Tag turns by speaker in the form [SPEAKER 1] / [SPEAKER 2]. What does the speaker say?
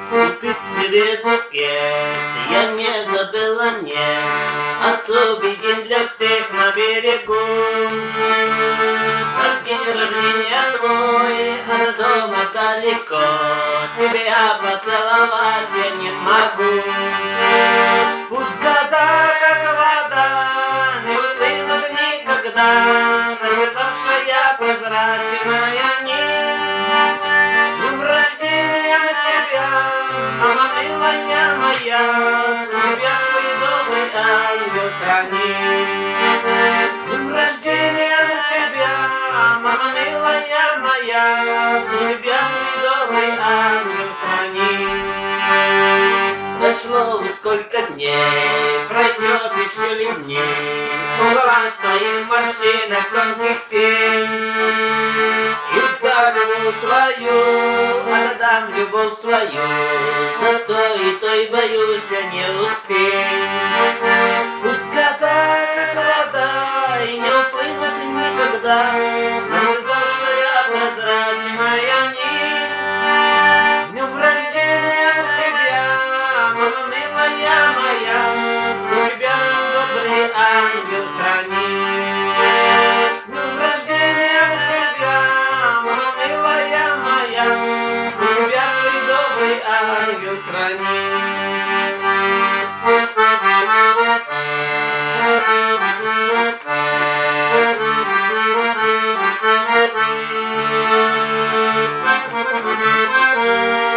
[SPEAKER 1] Купить себе букет я не забыла мне, особый день для всех на берегу. За день рождения твой, а до дома далеко, тебя поцеловать я не могу. Пусть года, как вода, не уплывут никогда, промерзавшая прозрачная нить. С днем рождения тебя, мама милая моя, тебя твой добрый ангел хранит. С днем рождения тебя, мама милая моя, тебя твой добрый ангел хранит. Прошло сколько дней, пройдет еще ли мне, глаз твоих морщинок тонких синь. И за любовь твою отдам любовь свою, за той боюсь я не успеть. Пусть года, как вода, и не уплывут никогда, навязавшая прозрачная нить. С днем рождения тебя, мама милая моя, тебя добрый ангел хранит. С днем рождения тебя, мама милая моя, тебя твой добрый ангел хранит. Thank you.